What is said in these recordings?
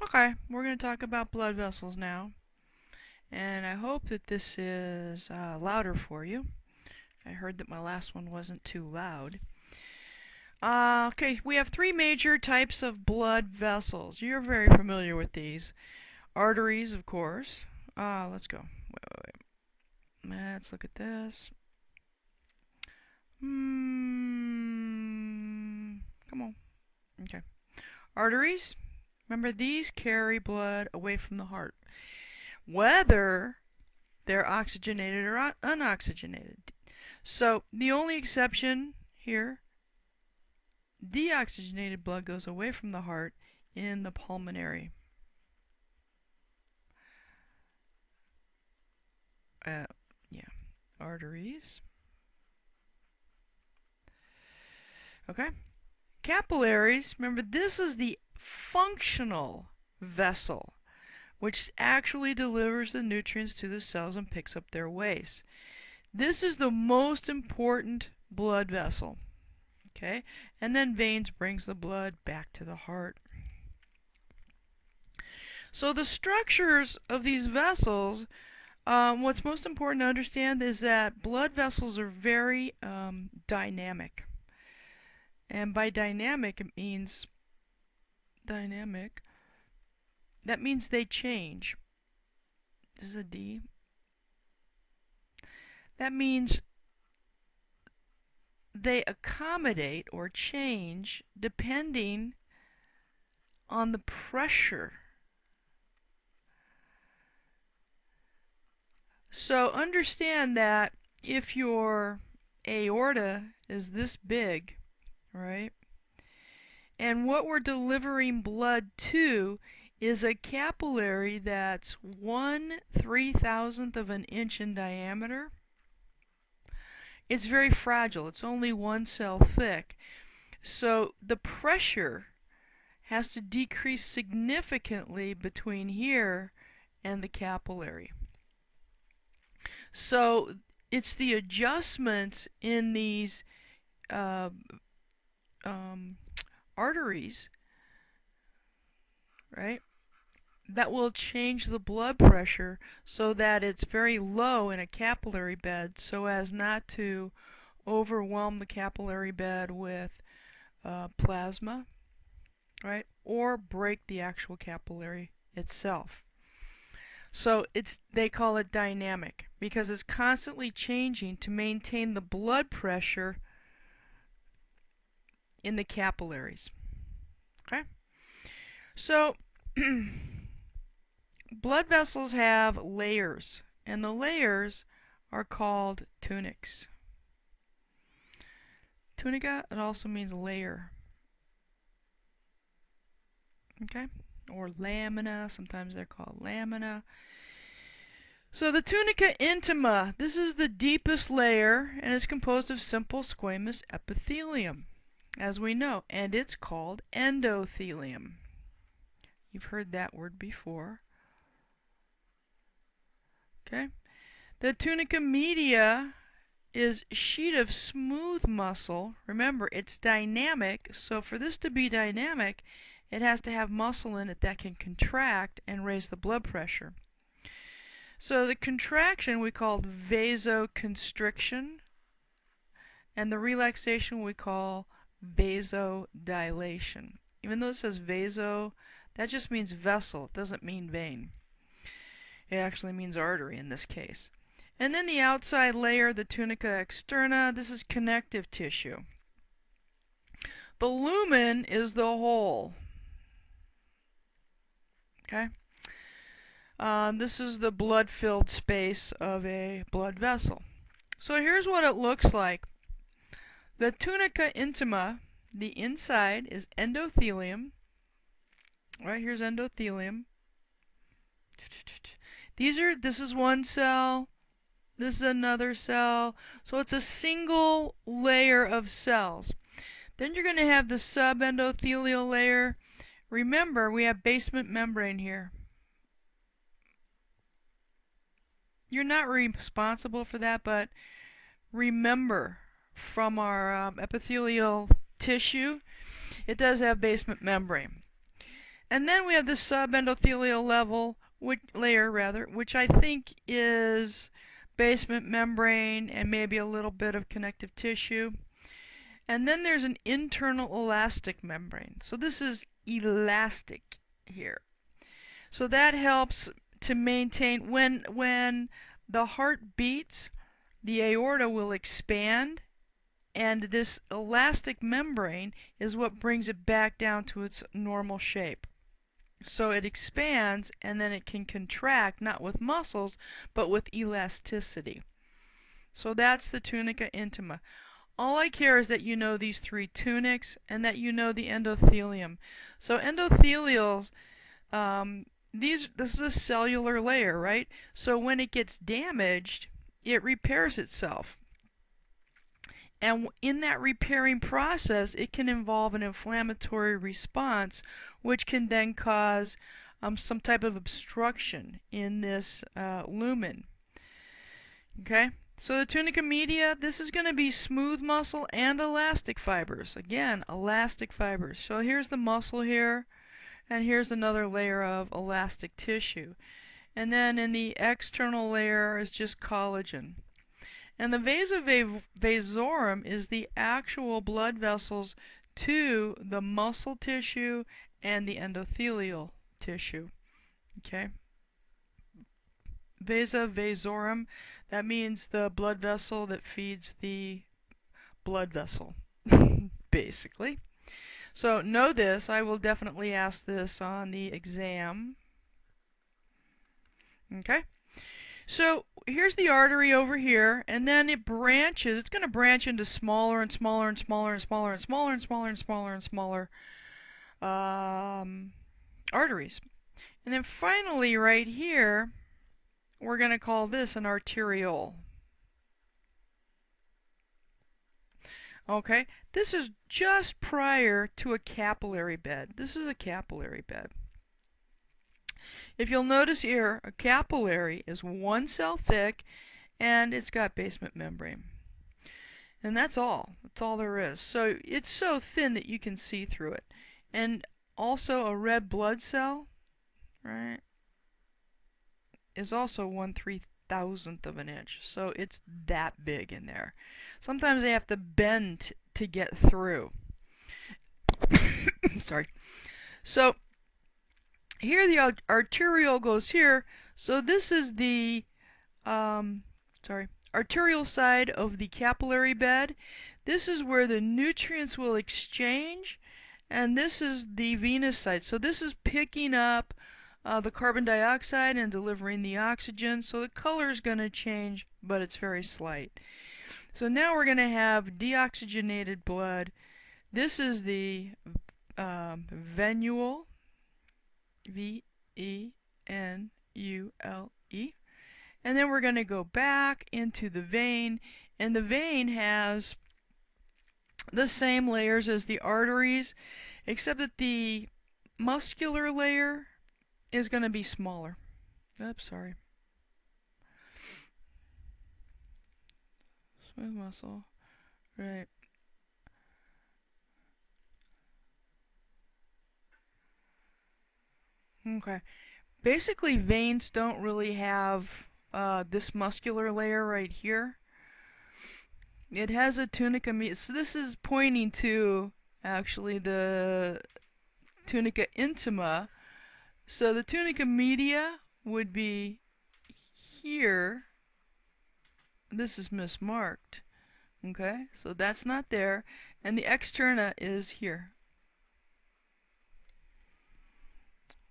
Okay, we're going to talk about blood vessels now, and I hope that this is louder for you. I heard that my last one wasn't too loud. Okay, we have three major types of blood vessels. You're very familiar with these. Arteries, of course. Let's go. Let's look at this. Come on. Okay. Arteries. Remember, these carry blood away from the heart, whether they're oxygenated or unoxygenated. So the only exception here, deoxygenated blood goes away from the heart in the pulmonary. Yeah, arteries. Okay. Capillaries, remember this is the functional vessel, which actually delivers the nutrients to the cells and picks up their waste. This is the most important blood vessel. Okay, and then veins brings the blood back to the heart. So the structures of these vessels, what's most important to understand is that blood vessels are very dynamic. And by dynamic, it means dynamic. That means they change. This is a D. That means they accommodate or change depending on the pressure. So understand that if your aorta is this big, right, and what we're delivering blood to is a capillary that's 1/3000th of an inch in diameter, it's very fragile. It's only one cell thick. So the pressure has to decrease significantly between here and the capillary. So it's the adjustments in these arteries, right, that will change the blood pressure so that it's very low in a capillary bed so as not to overwhelm the capillary bed with plasma, right, or break the actual capillary itself. So they call it dynamic because it's constantly changing to maintain the blood pressure in the capillaries. Okay? So blood vessels have layers, and the layers are called tunics. Tunica, it also means layer. Okay? Or lamina, sometimes they're called lamina. So the tunica intima, this is the deepest layer, and it's composed of simple squamous epithelium, as we know, and it's called endothelium. You've heard that word before. Okay? The tunica media is a sheet of smooth muscle. Remember, it's dynamic, so for this to be dynamic, it has to have muscle in it that can contract and raise the blood pressure. So the contraction we call vasoconstriction, and the relaxation we call vasodilation. Even though it says vaso, that just means vessel. It doesn't mean vein. It actually means artery in this case. And then the outside layer, the tunica externa, this is connective tissue. The lumen is the hole. Okay? This is the blood-filled space of a blood vessel. So here's what it looks like. The tunica intima, the inside, is endothelium. Right, here's endothelium. This is one cell, this is another cell, so it's a single layer of cells. Then you're going to have the subendothelial layer. Remember, we have basement membrane here. You're not responsible for that, but remember from our epithelial tissue, it does have basement membrane. And then we have the subendothelial layer, which I think is basement membrane and maybe a little bit of connective tissue. And then there's an internal elastic membrane. So this is elastic here. So that helps to maintain when the heart beats, the aorta will expand, and this elastic membrane is what brings it back down to its normal shape. So it expands and then it can contract, not with muscles, but with elasticity. So that's the tunica intima. All I care is that you know these three tunics and that you know the endothelium. So endothelials, this is a cellular layer, right? So when it gets damaged, it repairs itself. And in that repairing process, it can involve an inflammatory response, which can then cause some type of obstruction in this lumen. Okay? So the tunica media, this is going to be smooth muscle and elastic fibers. Again, elastic fibers. So here's the muscle here, and here's another layer of elastic tissue. And then in the external layer is just collagen. And the vasa vasorum is the actual blood vessels to the muscle tissue and the endothelial tissue. Okay? Vasa vasorum, that means the blood vessel that feeds the blood vessel, basically. So know this. I will definitely ask this on the exam. Okay? So here's the artery over here, and then it branches. It's going to branch into smaller and smaller and smaller and smaller and smaller and smaller and smaller and smaller arteries. And then finally, right here, we're going to call this an arteriole. Okay, this is just prior to a capillary bed. This is a capillary bed. If you'll notice here, a capillary is one cell thick and it's got basement membrane. And that's all. That's all there is. So it's so thin that you can see through it. And also a red blood cell, right, is also 1/3000th of an inch. So it's that big in there. Sometimes they have to bend to get through. Sorry. So here the arteriole goes here. So this is the arterial side of the capillary bed. This is where the nutrients will exchange, and this is the venous side. So this is picking up the carbon dioxide and delivering the oxygen. So the color is going to change, but it's very slight. So now we're going to have deoxygenated blood. This is the venule, V-E-N-U-L-E. And then we're going to go back into the vein, and the vein has the same layers as the arteries, except that the muscular layer is going to be smaller. Oops, sorry. Smooth muscle. Right. Okay. Basically, veins don't really have this muscular layer right here. It has a tunica media. So this is pointing to actually the tunica intima. So the tunica media would be here. This is mismarked. Okay, so that's not there. And the externa is here.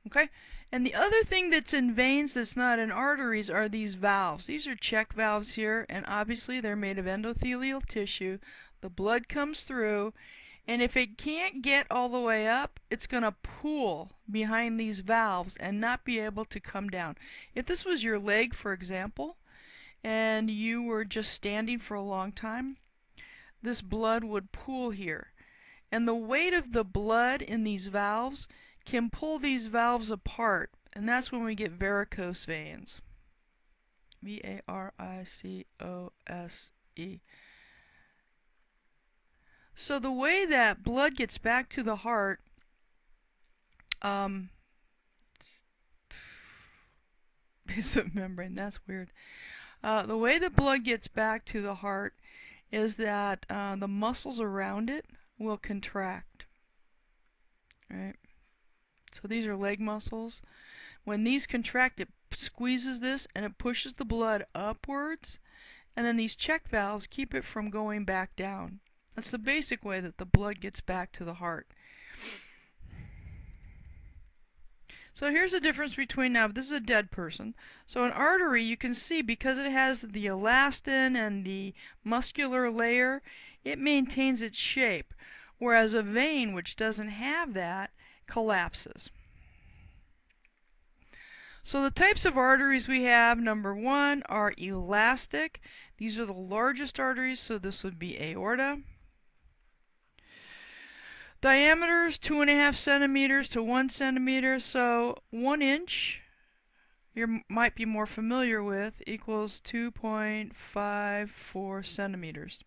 Okay, and the other thing that's in veins that's not in arteries are these valves. These are check valves here, and obviously they're made of endothelial tissue. The blood comes through, and if it can't get all the way up, it's going to pool behind these valves and not be able to come down. If this was your leg, for example, and you were just standing for a long time, this blood would pool here. And the weight of the blood in these valves can pull these valves apart, and that's when we get varicose veins. V-A-R-I-C-O-S-E. So the way that blood gets back to the heart, basement membrane. That's weird. The way the blood gets back to the heart is that the muscles around it will contract. Right? So these are leg muscles. When these contract, it squeezes this and it pushes the blood upwards, and then these check valves keep it from going back down. That's the basic way that the blood gets back to the heart. So here's the difference between, now this is a dead person. So an artery, you can see, because it has the elastin and the muscular layer, it maintains its shape. Whereas a vein, which doesn't have that, collapses. So the types of arteries we have, number one, are elastic. These are the largest arteries, so this would be aorta. Diameters 2.5 centimeters to 1 centimeter, so 1 inch, you might be more familiar with, equals 2.54 centimeters.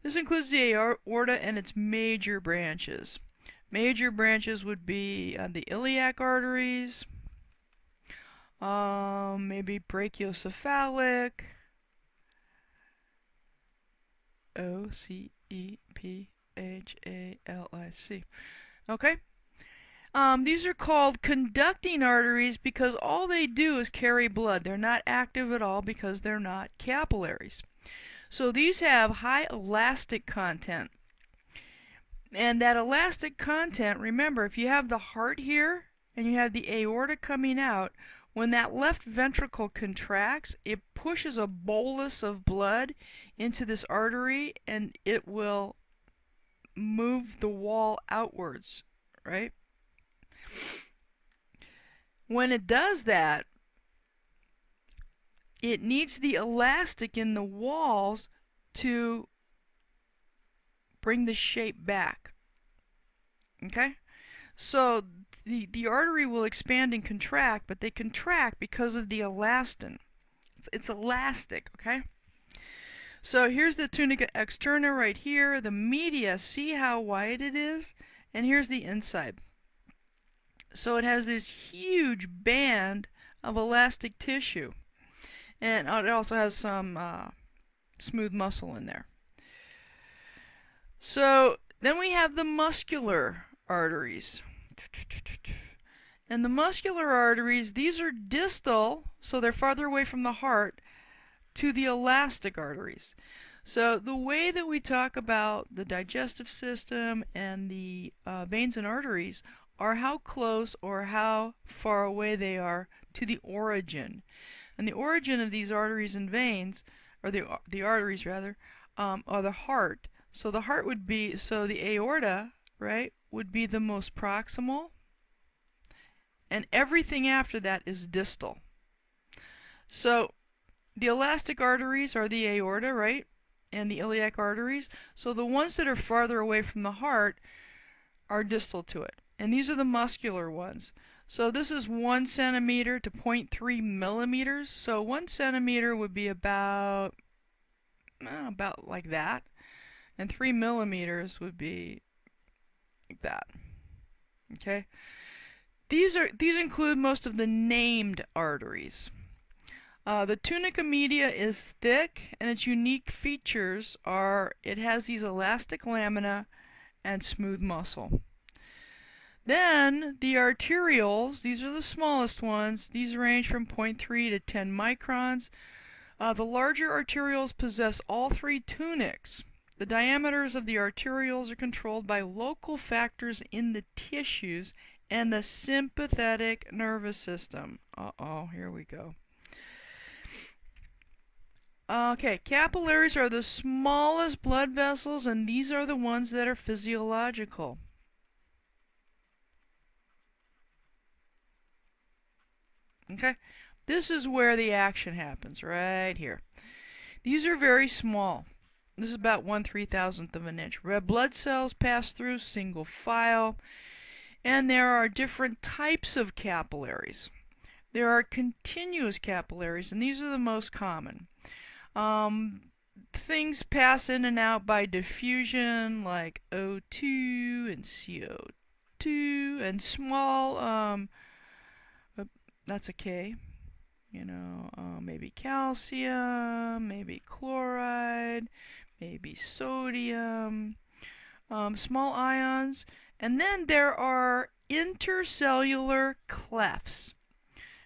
This includes the aorta and its major branches. Major branches would be the iliac arteries, maybe brachiocephalic, OCEPHALIC. Okay? These are called conducting arteries because all they do is carry blood. They're not active at all because they're not capillaries. So these have high elastic content. And that elastic content, remember, if you have the heart here and you have the aorta coming out, when that left ventricle contracts, it pushes a bolus of blood into this artery and it will move the wall outwards, right? When it does that, it needs the elastic in the walls to bring the shape back. Okay? So the artery will expand and contract, but they contract because of the elastin. It's elastic, okay? So here's the tunica externa right here. The media, see how wide it is? And here's the inside. So it has this huge band of elastic tissue. And it also has some smooth muscle in there. So then we have the muscular arteries. And the muscular arteries, these are distal, so they're farther away from the heart, to the elastic arteries. So the way that we talk about the digestive system and the veins and arteries are how close or how far away they are to the origin. And the origin of these arteries and veins, or the arteries rather, are the heart. So the heart would be, so the aorta, right, would be the most proximal, and everything after that is distal. So the elastic arteries are the aorta, right, and the iliac arteries. So the ones that are farther away from the heart are distal to it. And these are the muscular ones. So this is 1 centimeter to 0.3 millimeters. So 1 centimeter would be about like that. And 3 millimeters would be like that. Okay? These include most of the named arteries. The tunica media is thick, and its unique features are it has these elastic lamina and smooth muscle. Then the arterioles, these are the smallest ones. These range from 0.3 to 10 microns. The larger arterioles possess all three tunics. The diameters of the arterioles are controlled by local factors in the tissues and the sympathetic nervous system. Uh-oh, here we go. Okay, capillaries are the smallest blood vessels, and these are the ones that are physiological. Okay, this is where the action happens, right here. These are very small. This is about 1/3000th of an inch. Red blood cells pass through single file, and there are different types of capillaries. There are continuous capillaries, and these are the most common. Things pass in and out by diffusion, like O2 and CO2, and small, that's a K. maybe calcium, maybe chloride, maybe sodium, small ions. And then there are intercellular clefts.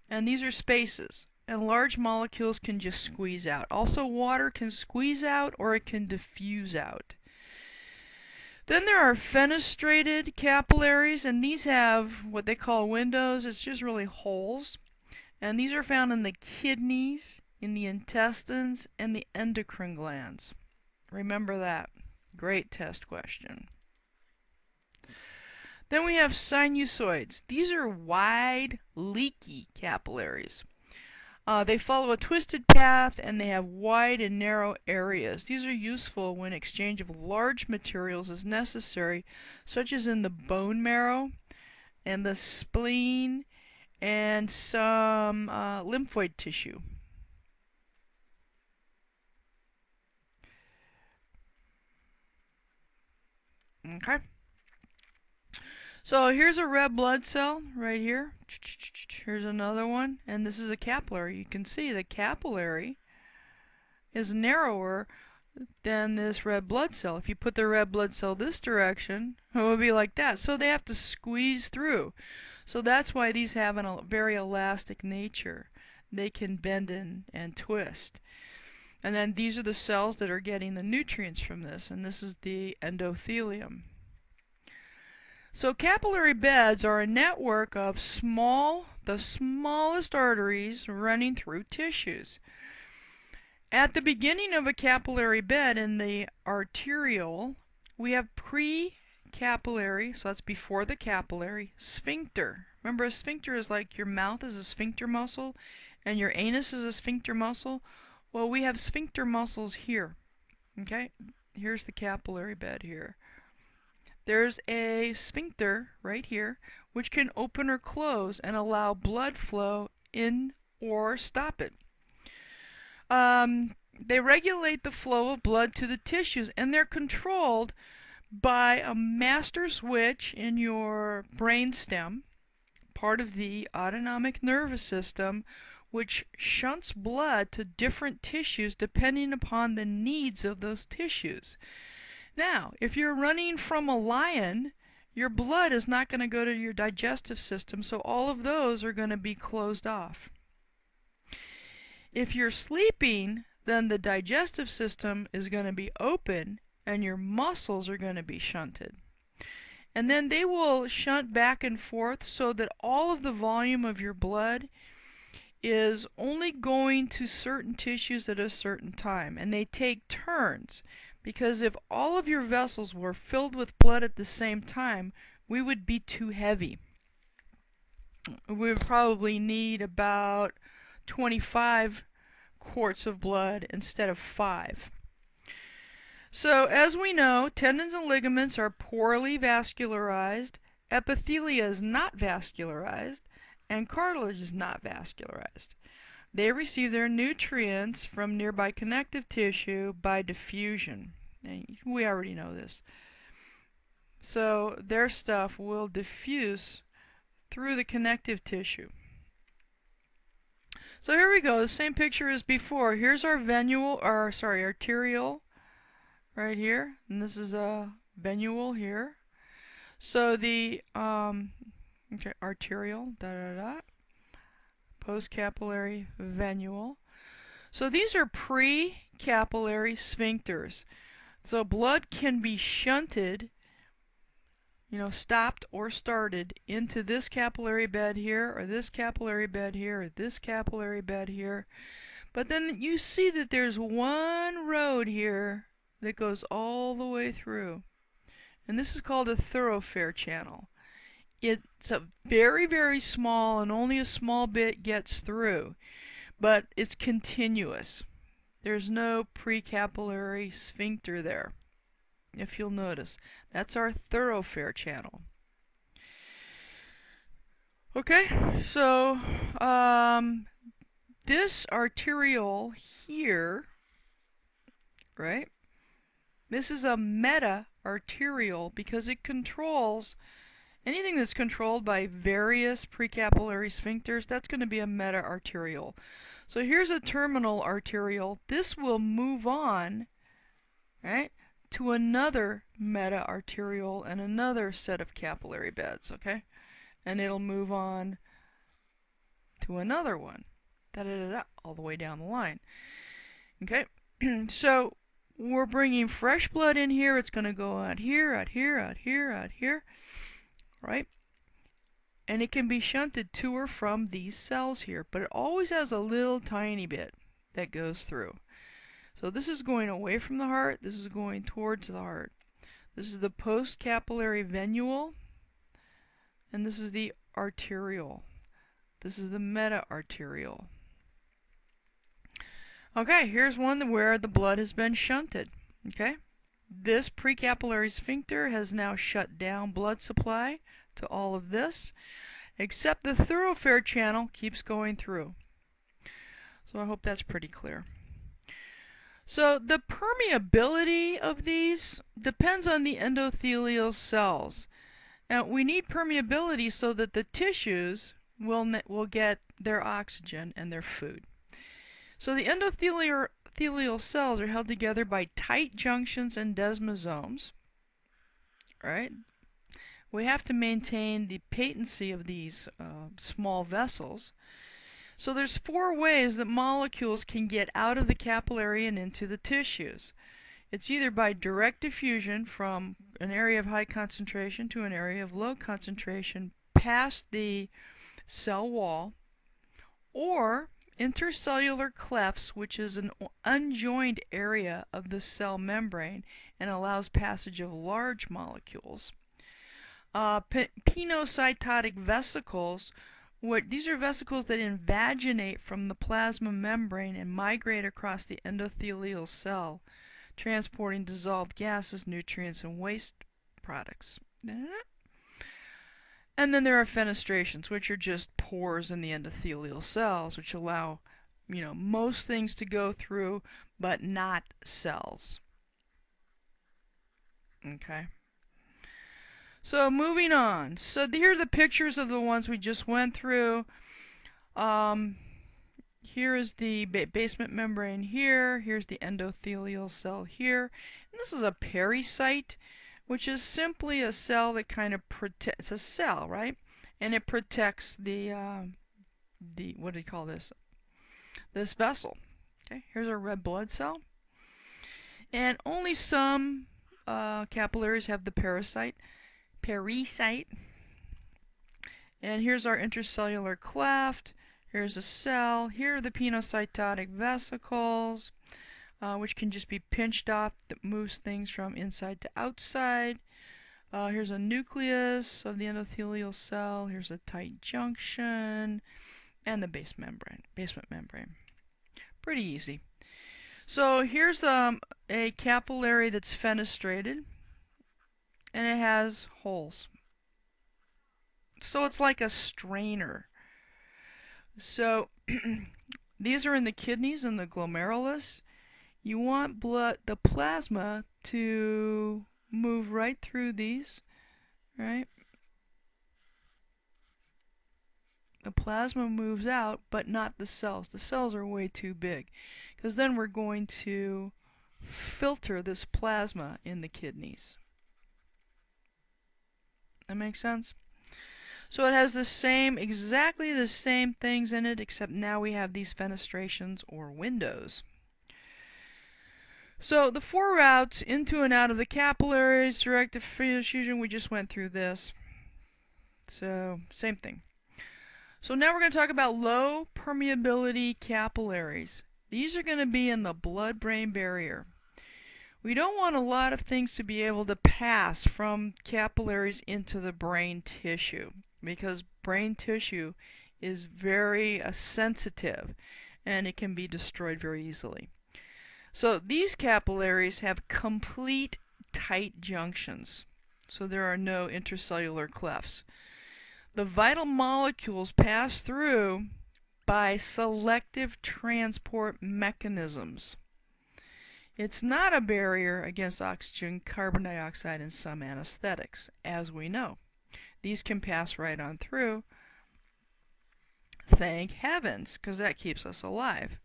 And these are spaces. And large molecules can just squeeze out. Also, water can squeeze out or it can diffuse out. Then there are fenestrated capillaries, and these have what they call windows. It's just really holes. And these are found in the kidneys, in the intestines, and the endocrine glands. Remember that. Great test question. Then we have sinusoids. These are wide, leaky capillaries. They follow a twisted path and they have wide and narrow areas. These are useful when exchange of large materials is necessary, such as in the bone marrow and the spleen and some lymphoid tissue. Okay. So here's a red blood cell right here. Here's another one, and this is a capillary. You can see the capillary is narrower than this red blood cell. If you put the red blood cell this direction, it would be like that. So they have to squeeze through. So that's why these have a very elastic nature. They can bend and twist. And then these are the cells that are getting the nutrients from this, and this is the endothelium. So capillary beds are a network of the smallest arteries running through tissues. At the beginning of a capillary bed in the arteriole, we have pre-capillary, so that's before the capillary, sphincter. Remember, a sphincter is like your mouth is a sphincter muscle and your anus is a sphincter muscle. Well, we have sphincter muscles here. Okay? Here's the capillary bed here. There's a sphincter right here which can open or close and allow blood flow in or stop it. They regulate the flow of blood to the tissues, and they're controlled by a master switch in your brainstem, part of the autonomic nervous system, which shunts blood to different tissues depending upon the needs of those tissues. Now, if you're running from a lion, your blood is not going to go to your digestive system, so all of those are going to be closed off. If you're sleeping, then the digestive system is going to be open and your muscles are going to be shunted. And then they will shunt back and forth so that all of the volume of your blood is only going to certain tissues at a certain time. And they take turns. Because if all of your vessels were filled with blood at the same time, we would be too heavy. We would probably need about 25 quarts of blood instead of 5. So as we know, tendons and ligaments are poorly vascularized, epithelia is not vascularized, and cartilage is not vascularized. They receive their nutrients from nearby connective tissue by diffusion. And we already know this. So their stuff will diffuse through the connective tissue. So here we go, the same picture as before. Here's our arteriole right here, and this is a venule here. So the arteriole, postcapillary venule. So these are pre-capillary sphincters. So blood can be shunted, stopped or started into this capillary bed here, or this capillary bed here, or this capillary bed here. But then you see that there's one road here that goes all the way through. And this is called a thoroughfare channel. It's a very, very small, and only a small bit gets through, but it's continuous. There's no precapillary sphincter there, if you'll notice. That's our thoroughfare channel. Okay, so this arteriole here, right? This is a meta-arteriole because it controls Anything that's controlled by various precapillary sphincters, that's going to be a meta-arteriole. So here's a terminal arteriole. This will move on, right, to another meta-arteriole and another set of capillary beds, okay? And it'll move on to another one, da-da-da-da, all the way down the line. Okay, so we're bringing fresh blood in here. It's going to go out here, out here, out here, out here, right? And it can be shunted to or from these cells here, but it always has a little tiny bit that goes through. So this is going away from the heart, this is going towards the heart. This is the postcapillary venule, and this is the arteriole. This is the meta-arteriole. Okay, here's one where the blood has been shunted. Okay, this precapillary sphincter has now shut down blood supply to all of this, except the thoroughfare channel keeps going through. So I hope that's pretty clear. So the permeability of these depends on the endothelial cells. Now we need permeability so that the tissues will get their oxygen and their food. So the endothelial cells are held together by tight junctions and desmosomes. Right? We have to maintain the patency of these small vessels. So there's 4 ways that molecules can get out of the capillary and into the tissues. It's either by direct diffusion from an area of high concentration to an area of low concentration past the cell wall, or intercellular clefts, which is an unjoined area of the cell membrane and allows passage of large molecules. Pinocytotic vesicles, these are vesicles that invaginate from the plasma membrane and migrate across the endothelial cell, transporting dissolved gases, nutrients, and waste products. And then there are fenestrations, which are just pores in the endothelial cells, which allow, most things to go through, but not cells. Okay. So moving on. So here are the pictures of the ones we just went through. Here is the basement membrane here. Here's the endothelial cell here. And this is a pericyte, which is simply a cell that kind of protects, it's a cell, right? And it protects the what do you call this? This vessel. Okay, here's our red blood cell. And only some capillaries have the pericyte. And here's our intercellular cleft. Here's a cell. Here are the pinocytotic vesicles, which can just be pinched off, that moves things from inside to outside. Here's a nucleus of the endothelial cell. Here's a tight junction, and the basement membrane. Pretty easy. So here's a capillary that's fenestrated, and it has holes. So it's like a strainer. So these are in the kidneys and the glomerulus. You want the plasma to move right through these, right? The plasma moves out, but not the cells. The cells are way too big, because then we're going to filter this plasma in the kidneys. That makes sense? So it has exactly the same things in it, except now we have these fenestrations or windows. So the 4 routes into and out of the capillaries, direct diffusion, we just went through this. So same thing. So now we're going to talk about low permeability capillaries. These are going to be in the blood-brain barrier. We don't want a lot of things to be able to pass from capillaries into the brain tissue, because brain tissue is very sensitive and it can be destroyed very easily. So these capillaries have complete tight junctions, so there are no intercellular clefts. The vital molecules pass through by selective transport mechanisms. It's not a barrier against oxygen, carbon dioxide, and some anesthetics, as we know. these can pass right on through. Thank heavens, because that keeps us alive.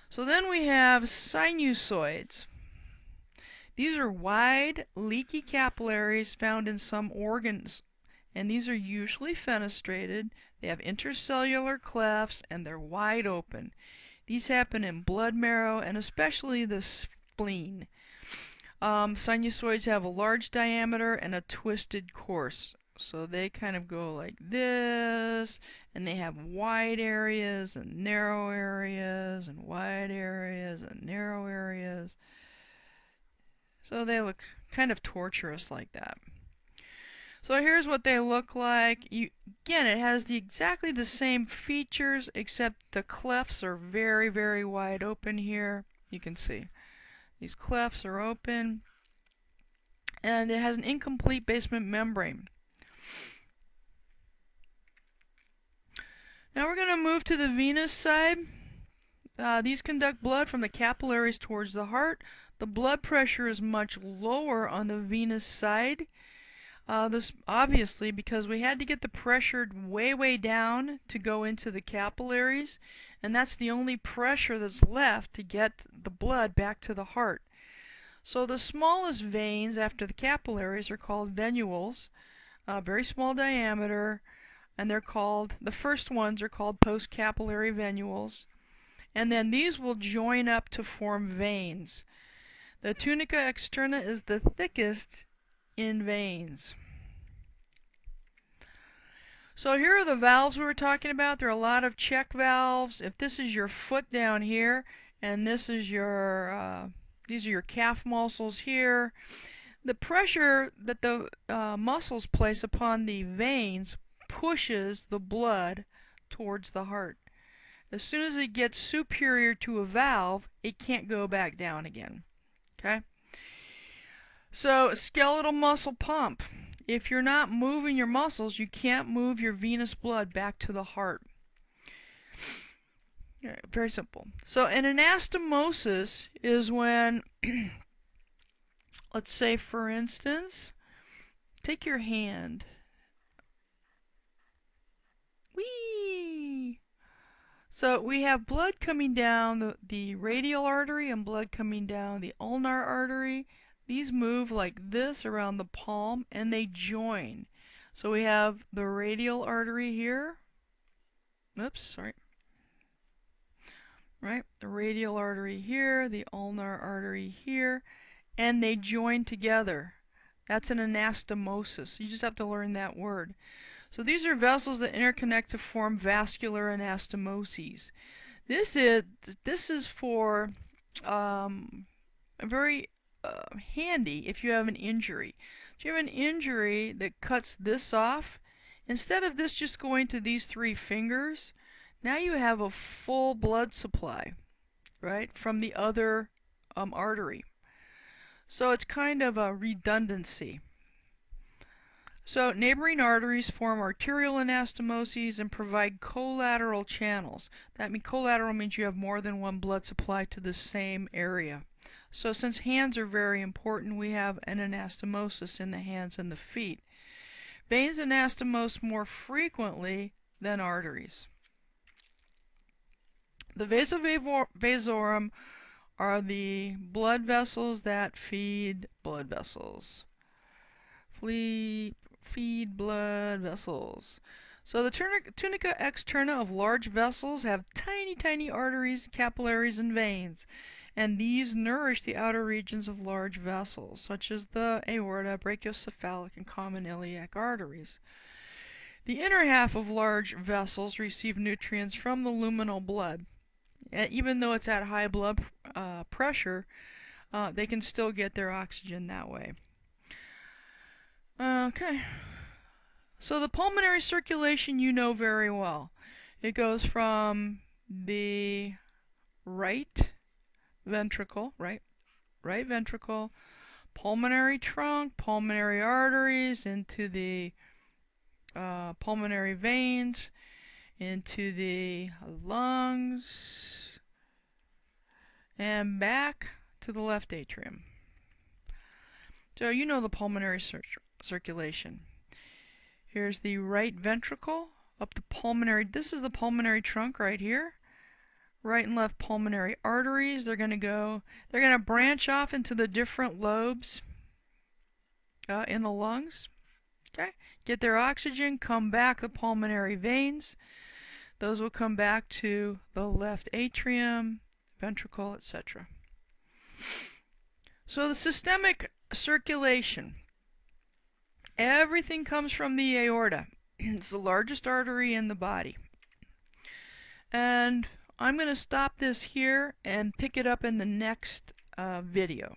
So then we have sinusoids. These are wide, leaky capillaries found in some organs, and these are usually fenestrated. They have intercellular clefts, and they're wide open. These happen in blood marrow and especially the spleen. Sinusoids have a large diameter and a twisted course. So they kind of go like this, and they have wide areas and narrow areas and wide areas and narrow areas. So they look kind of torturous like that. So here's what they look like. Again, it has exactly the same features, except the clefts are very, very wide open here. You can see these clefts are open, and it has an incomplete basement membrane. Now we're going to move to the venous side. These conduct blood from the capillaries towards the heart. The blood pressure is much lower on the venous side. This obviously because we had to get the pressure way, way down to go into the capillaries, and that's the only pressure that's left to get the blood back to the heart. So the smallest veins after the capillaries are called venules, very small diameter, and the first ones are called postcapillary venules, and then these will join up to form veins. The tunica externa is the thickest in veins. So here are the valves we were talking about. There are a lot of check valves. If this is your foot down here, and this is your these are your calf muscles here, the pressure that the muscles place upon the veins pushes the blood towards the heart. As soon as it gets superior to a valve, it can't go back down again. Okay? So, skeletal muscle pump. If you're not moving your muscles, you can't move your venous blood back to the heart. Very simple. So, an anastomosis is when, let's say for instance, take your hand. Whee! So we have blood coming down the radial artery and blood coming down the ulnar artery. These move like this around the palm and they join. So we have the radial artery here. Oops, sorry. Right, the radial artery here, the ulnar artery here, and they join together. That's an anastomosis. You just have to learn that word. So these are vessels that interconnect to form vascular anastomoses. This is for very handy if you have an injury. If you have an injury that cuts this off, instead of this just going to these 3 fingers, now you have a full blood supply, right, from the other artery. So it's kind of a redundancy. So neighboring arteries form arterial anastomoses and provide collateral channels. That means collateral means you have more than one blood supply to the same area. So since hands are very important, we have an anastomosis in the hands and the feet. Veins anastomose more frequently than arteries. The vasa vasorum are the blood vessels that feed blood vessels. Feed blood vessels. So the tunica externa of large vessels have tiny, tiny arteries, capillaries, and veins. And these nourish the outer regions of large vessels, such as the aorta, brachiocephalic, and common iliac arteries. The inner half of large vessels receive nutrients from the luminal blood. Even though it's at high blood pressure, they can still get their oxygen that way. Okay. So the pulmonary circulation you know very well. It goes from the right ventricle, right ventricle, pulmonary trunk, pulmonary arteries, into the pulmonary veins, into the lungs, and back to the left atrium. So you know the pulmonary circulation. Here's the right ventricle up the pulmonary. This is the pulmonary trunk right here. Right and left pulmonary arteries. They're going to branch off into the different lobes in the lungs. Okay, get their oxygen, come back the pulmonary veins. Those will come back to the left atrium, ventricle, etc. So the systemic circulation. Everything comes from the aorta. It's the largest artery in the body. And I'm going to stop this here and pick it up in the next video.